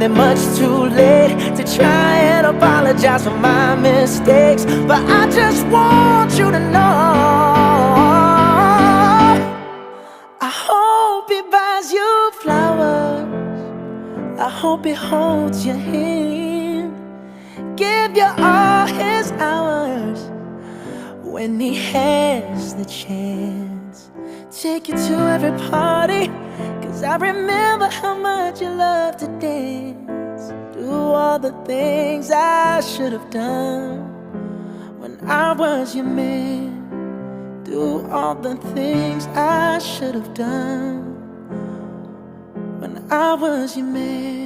be much too late to try and apologize for my mistakes, but I just want you to know I hope he buys you flowers, I hope he holds your hand, give you all his hours when he has the chance. Take you to every party, 'cause I remember how much you loved to dance. Do all the things I should have done when I was your man. Do all the things I should have done when I was your man.